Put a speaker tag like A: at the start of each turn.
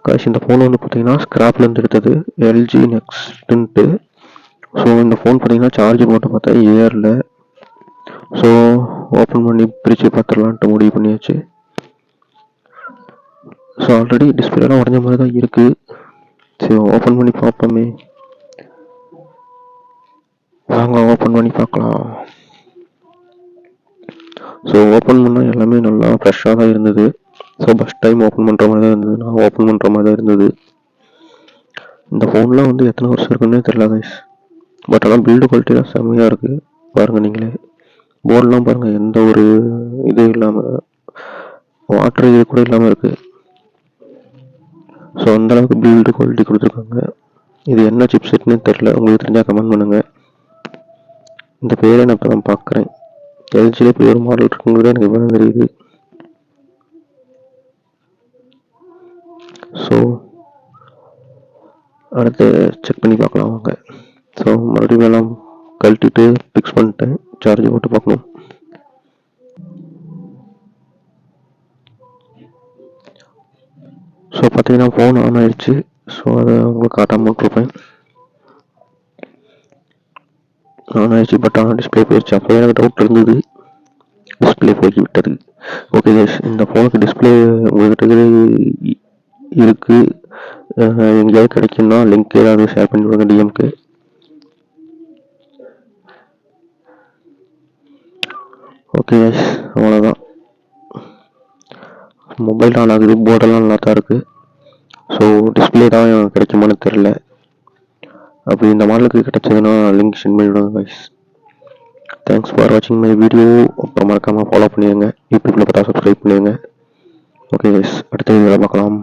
A: Guys இந்த phone வந்து பார்த்தீங்கன்னா ஸ்க்ராப்லேருந்து எடுத்தது எல்ஜி நெக்ஸ்ட்டுன்ட்டு. ஸோ இந்த ஃபோன் பார்த்தீங்கன்னா சார்ஜ் போட்டு பார்த்தா ஏரில். ஸோ ஓப்பன் பண்ணி பிரித்து பார்த்துடலான்ட்டு முடிவு பண்ணியாச்சு. ஸோ ஆல்ரெடி டிஸ்பிளேலாம் உடஞ்ச மாதிரி தான் இருக்குது. சரி ஓப்பன் பண்ணி பார்ப்போமே. வாங்க ஓப்பன் பண்ணி பார்க்கலாம். ஸோ ஓப்பன் பண்ணால் எல்லாமே நல்லா ஃப்ரெஷ்ஷாக தான் இருந்தது. ஸோ ஃபஸ்ட் டைம் ஓப்பன் பண்ணுற மாதிரி தான் இருந்தது. நான் ஓப்பன் பண்ணுற மாதிரி தான் இருந்தது. இந்த ஃபோன்லாம் வந்து எத்தனை வருஷம் இருக்குன்னே தெரியல கைஸ். பட் ஆனால் பில்டு குவாலிட்டிலாம் செம்மையாக இருக்குது. பாருங்கள் நீங்களே போர்டெலாம் பாருங்கள், எந்த ஒரு இது இல்லாமல் வாட்டர் இது கூட இல்லாமல் இருக்குது. ஸோ அந்தளவுக்கு பில்டு குவாலிட்டி கொடுத்துருக்காங்க. இது என்ன சிப் செட்னே தெரில, உங்களுக்கு தெரிஞ்சால் கமெண்ட் பண்ணுங்கள். இந்த பேரை நான் இப்போ தான் பார்க்குறேன். எல்ஜியில் இப்படி ஒரு மாடல் இருக்குங்கிறது எனக்கு இப்போ தான் தெரியுது. ஸோ அடுத்து செக் பண்ணி பார்க்கலாம் வாங்க. ஸோ மறுபடியும் எல்லாம் கழட்டிட்டு ஃபிக்ஸ் பண்ணிட்டேன். சார்ஜ் போட்டு பார்க்கணும். ஸோ பார்த்தீங்கன்னா ஃபோன் ஆன் ஆயிடுச்சு. ஸோ அதை உங்களுக்கு காட்டாமல் விட்ருப்பேன். ஆன் ஆயிடுச்சு, பட் ஆனால் டிஸ்பிளே போயிடுச்சு. அப்போ எனக்கு டவுட் இருந்தது, டிஸ்பிளே போய் விட்டது. ஓகே கேஸ், இந்த ஃபோனுக்கு டிஸ்பிளே உங்கள்கிட்ட இருக்குது, எங்கேயாவது கிடைக்குன்னா லிங்க் ஏதாவது ஷேர் பண்ணி விடுங்க டிஎம்க்கு. ஓகே கேஸ், அவ்வளோதான். மொபைல் ஆன் ஆகுது, போர்டெல்லாம் நல்லா தான் இருக்குது. ஸோ டிஸ்பிளே தான் கிடைக்குமான்னு தெரில. அப்படி இந்த மாடலுக்கு கிடைச்சதுன்னா லிங்க் சென்ட் பண்ணி விடுங்க கைஸ். தேங்க்ஸ் ஃபார் வாட்சிங் மை வீடியோ. அப்புறம் மறக்காமல் ஃபாலோ பண்ணிடுங்க. யூடியூப்பில் பார்த்தா சப்ஸ்கிரைப் பண்ணிடுங்க. ஓகே கைஸ், அடுத்த வீடியோவில் பார்க்கலாம்.